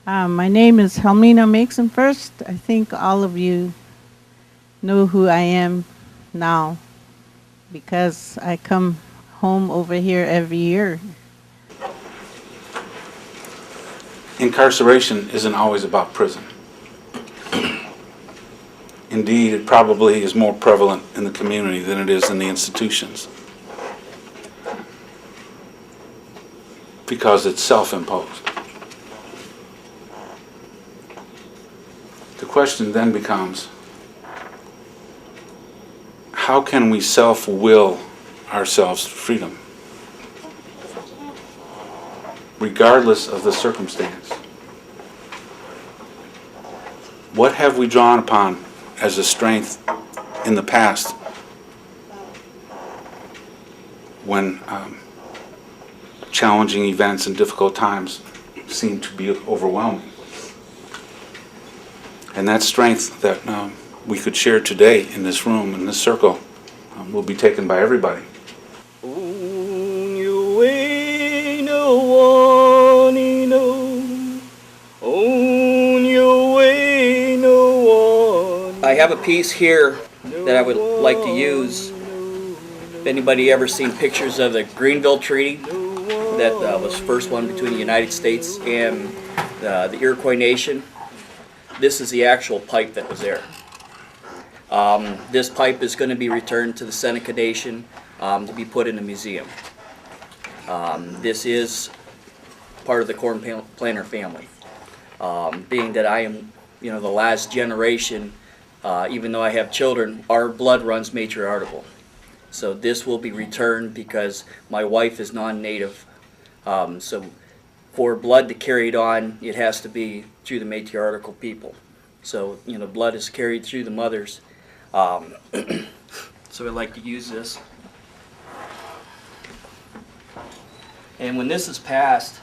My name is Helmina Mason. First, I think all of you know who I am now because I come home over here every year. Incarceration isn't always about prison. Indeed, it probably is more prevalent in the community than it is in the institutions, because it's self-imposed. The question then becomes, how can we self-will ourselves to freedom, regardless of the circumstance? What have we drawn upon as a strength in the past when challenging events and difficult times seem to be overwhelming? And that strength that we could share today in this room, in this circle, will be taken by everybody. On your way, no one knows. On your way, no one. I have a piece here that I would like to use. If anybody ever seen pictures of the Greenville Treaty, that was the first one between the United States and the Iroquois Nation. This is the actual pipe that was there. This pipe is going to be returned to the Seneca Nation to be put in a museum. This is part of the Corn Planter family. Being that I am, the last generation, even though I have children, our blood runs matriarchal. So this will be returned because my wife is non-native. So for blood to carry it on, it has to be through the matriarchal people. So, blood is carried through the mothers. So I'd like to use this. And when this is passed,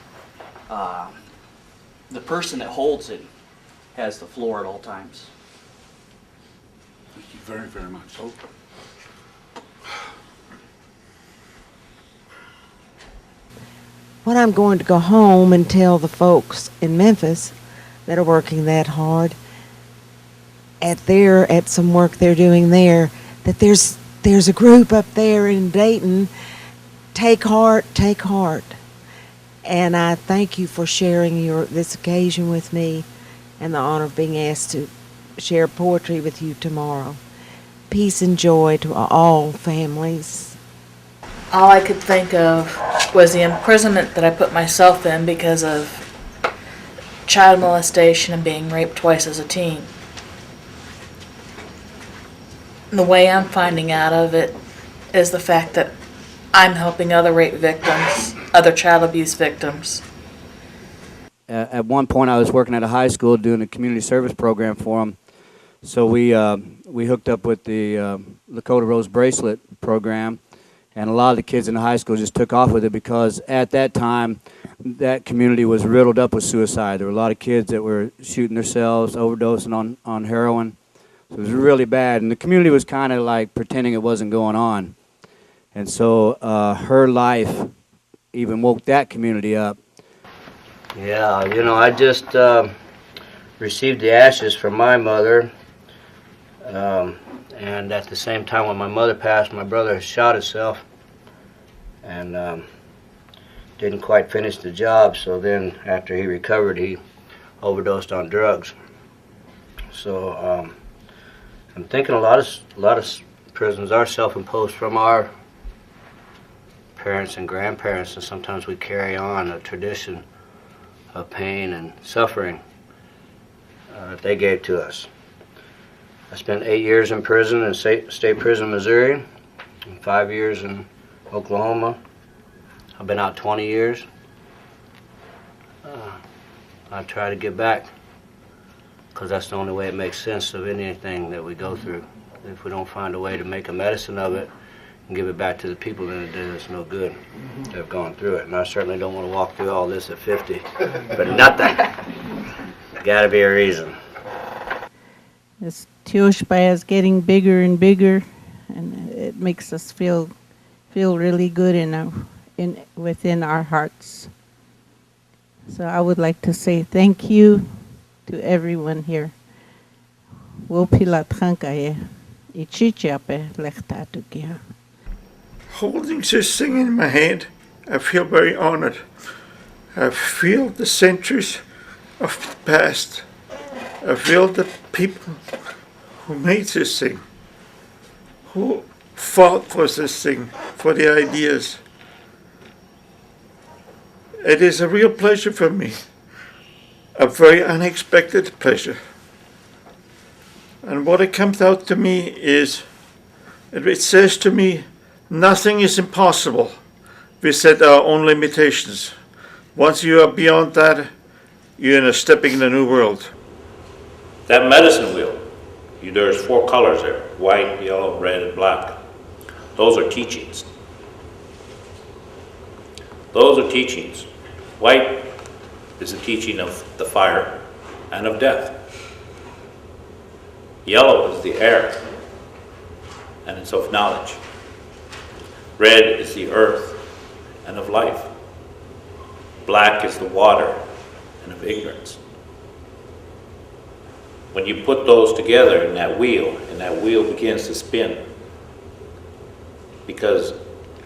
the person that holds it has the floor at all times. Thank you very, very much. When I'm going to go home and tell the folks in Memphis that are working that hard at some work they're doing there, that there's a group up there in Dayton. Take heart, take heart. And I thank you for sharing this occasion with me and the honor of being asked to share poetry with you tomorrow. Peace and joy to all families. All I could think of was the imprisonment that I put myself in because of child molestation and being raped twice as a teen. And the way I'm finding out of it is the fact that I'm helping other rape victims, other child abuse victims. At one point, I was working at a high school doing a community service program for them. So we hooked up with the Lakota Rose Bracelet program, and a lot of the kids in the high school just took off with it because at that time, that community was riddled up with suicide. There were a lot of kids that were shooting themselves, overdosing on heroin. So it was really bad, and the community was kind of like pretending it wasn't going on. And so her life even woke that community up. Yeah, I just received the ashes from my mother, and at the same time when my mother passed, my brother shot himself and didn't quite finish the job, so then after he recovered, he overdosed on drugs. So I'm thinking a lot of prisons are self-imposed from our parents and grandparents, and sometimes we carry on a tradition of pain and suffering that they gave to us. I spent 8 years in prison in state prison, Missouri, and 5 years in Oklahoma. I've been out 20 years. I try to give back because that's the only way it makes sense of anything that we go through. If we don't find a way to make a medicine of it and give it back to the people, then it does us no good to have gone through it. And I certainly don't want to walk through all this at 50 for nothing. Gotta be a reason. This Teoshpai is getting bigger and bigger, and it makes us feel really good within our hearts. So I would like to say thank you to everyone here. Wopilatrankaye, ichichiape lechtatukia. Holding this thing in my hand, I feel very honored. I feel the centuries of the past. I feel the people who made this thing, who fought for this thing, for the ideas. It is a real pleasure for me, a very unexpected pleasure. And what it comes out to me is, it says to me, nothing is impossible. We set our own limitations. Once you are beyond that, you're stepping in a new world. That medicine wheel, there's 4 colors there, white, yellow, red, and black. Those are teachings. Those are teachings. White is the teaching of the fire and of death. Yellow is the air, and it's of knowledge. Red is the earth and of life. Black is the water and of ignorance. When you put those together in that wheel, and that wheel begins to spin, because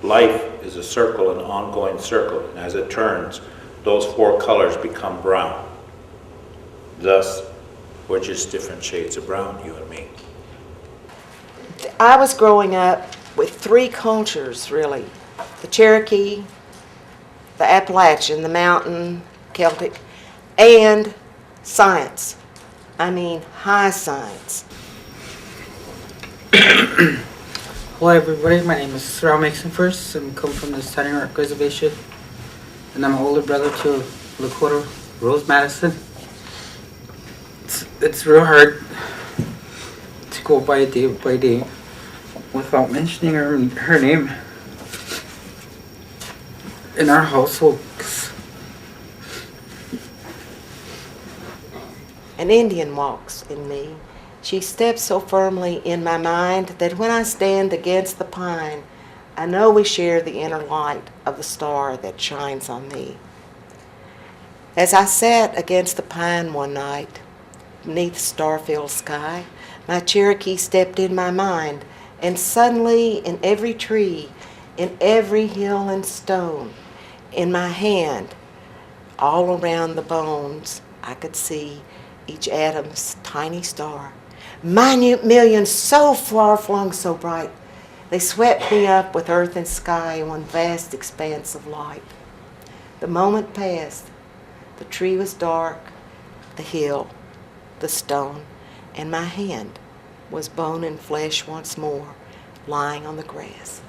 life is a circle, an ongoing circle, and as it turns, those 4 colors become brown. Thus, we're just different shades of brown, you and me. I was growing up with 3 cultures, really. The Cherokee, the Appalachian, the mountain, Celtic, and science. I mean, high science. Hello everybody, my name is Rao Mason First. I come from the Standing Rock Reservation, and I'm an older brother to Lakota Rose Madison. It's real hard to go by day without mentioning her name in our household. An Indian walks in me. She steps so firmly in my mind that when I stand against the pine, I know we share the inner light of the star that shines on me. As I sat against the pine one night, beneath the star-filled sky, my Cherokee stepped in my mind, and suddenly in every tree, in every hill and stone, in my hand, all around the bones, I could see each atom's tiny star. Minute millions, so far-flung, so bright. They swept me up with earth and sky in one vast expanse of light. The moment passed. The tree was dark, the hill, the stone, and my hand was bone and flesh once more, lying on the grass.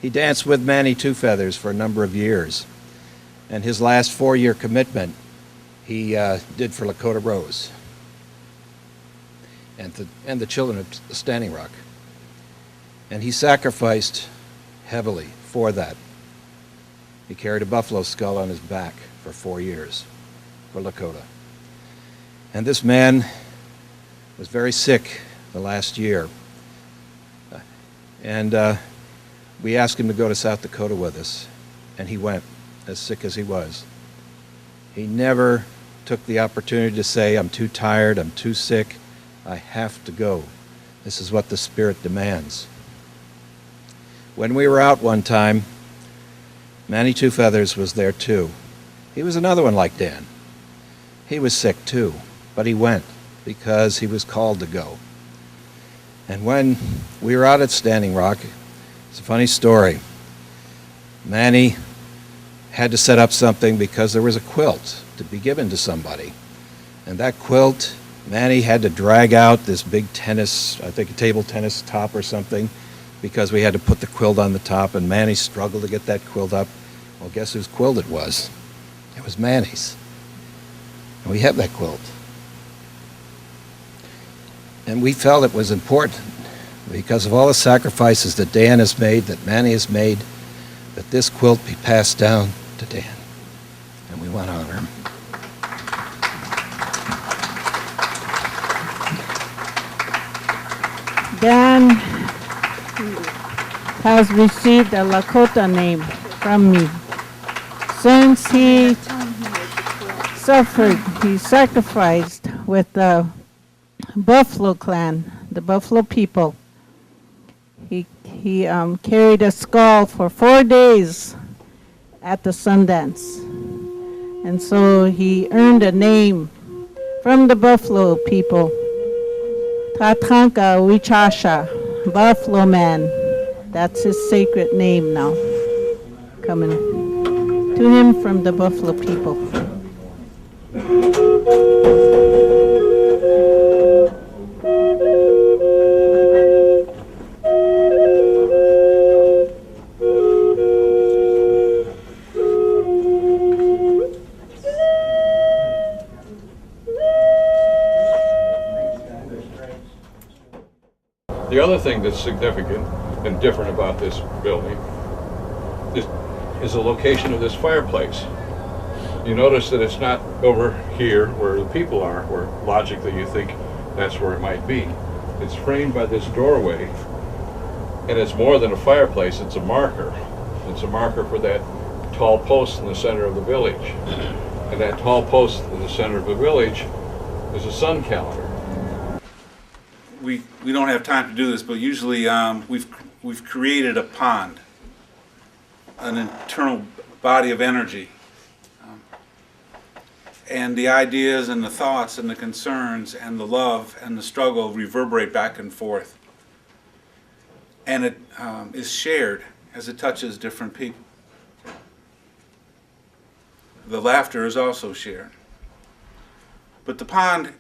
He danced with Manny Two Feathers for a number of years, and his last 4-year commitment he did for Lakota Rose and the children of Standing Rock. And he sacrificed heavily for that. He carried a buffalo skull on his back for 4 years for Lakota. And this man was very sick the last year. And we asked him to go to South Dakota with us, and he went, as sick as he was. He never took the opportunity to say, I'm too tired, I'm too sick, I have to go. This is what the Spirit demands. When we were out one time, Manny Two Feathers was there too. He was another one like Dan. He was sick too, but he went because he was called to go. And when we were out at Standing Rock, it's a funny story. Manny had to set up something because there was a quilt to be given to somebody. And that quilt, Manny had to drag out this big tennis, I think a table tennis top or something, because we had to put the quilt on the top, and Manny struggled to get that quilt up. Well, guess whose quilt it was? It was Manny's. And we have that quilt. And we felt it was important because of all the sacrifices that Dan has made, that Manny has made, that this quilt be passed down to Dan. And we want to honor him. Dan has received a Lakota name from me. since he suffered, he sacrificed with the Buffalo clan, the Buffalo people. He carried a skull for 4 days at the Sundance. And so he earned a name from the Buffalo people. Tatanka Wichasha, Buffalo Man. That's his sacred name now, coming to him from the Buffalo people. The other thing that's significant and different about this building is the location of this fireplace. You notice that it's not over here where the people are, where logically you think that's where it might be. It's framed by this doorway, and it's more than a fireplace, it's a marker. It's a marker for that tall post in the center of the village. And that tall post in the center of the village is a sun calendar. We don't have time to do this, but usually we've created a pond, an internal body of energy. And the ideas and the thoughts and the concerns and the love and the struggle reverberate back and forth. And it is shared as it touches different people. The laughter is also shared. But the pond,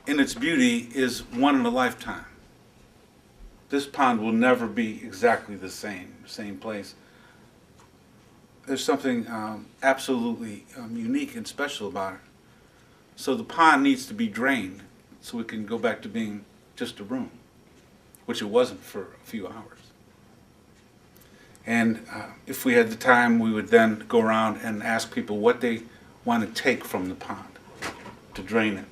in its beauty, is one in a lifetime. This pond will never be exactly the same place. There's something absolutely unique and special about it. So the pond needs to be drained so it can go back to being just a room, which it wasn't for a few hours. And if we had the time, we would then go around and ask people what they want to take from the pond to drain it.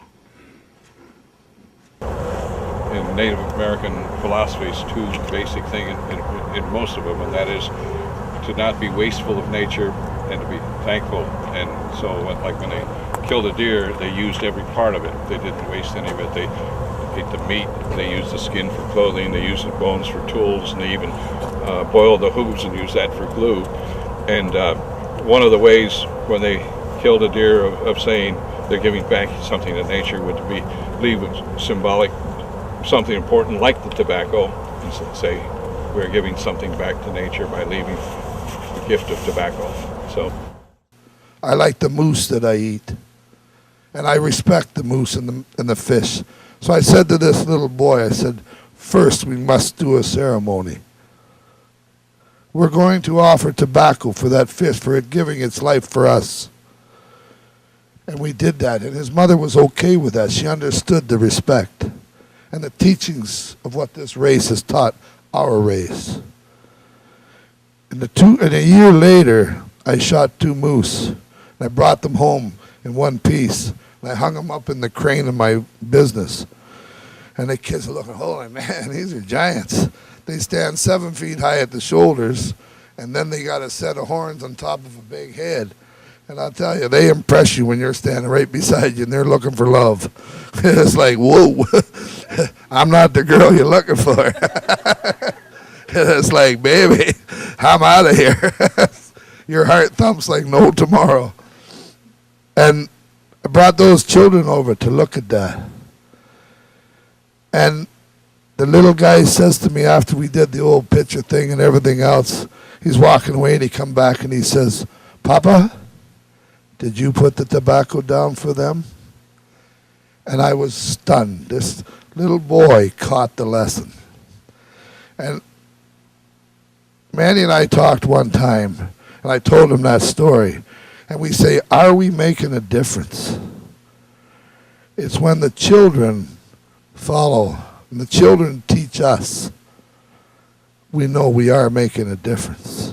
In Native American philosophies, two basic things in most of them, and that is to not be wasteful of nature and to be thankful. And so like when they killed a deer, they used every part of it. They didn't waste any of it. They ate the meat, they used the skin for clothing, they used the bones for tools, and they even boiled the hooves and used that for glue. And one of the ways when they killed a deer of saying they're giving back something to nature would be leave symbolic something important like the tobacco and say we're giving something back to nature by leaving a gift of tobacco. So I like the moose that I eat, and I respect the moose and the fish. So I said to this little boy, I said, first we must do a ceremony. We're going to offer tobacco for that fish, for it giving its life for us. And we did that, and his mother was okay with that. She understood the respect and the teachings of what this race has taught our race. And a year later, I shot 2 moose, and I brought them home in one piece, and I hung them up in the crane of my business. And the kids are looking, holy man, these are giants. They stand 7 feet high at the shoulders, and then they got a set of horns on top of a big head. And I'll tell you, they impress you when you're standing right beside you and they're looking for love. It's like, whoa, I'm not the girl you're looking for. It's like, baby, I'm out of here. Your heart thumps like no tomorrow. And I brought those children over to look at that. And the little guy says to me after we did the old picture thing and everything else, he's walking away and he come back and he says, Papa, did you put the tobacco down for them? And I was stunned. This little boy caught the lesson. And Manny and I talked one time, and I told him that story. And we say, are we making a difference? It's when the children follow, and the children teach us, we know we are making a difference.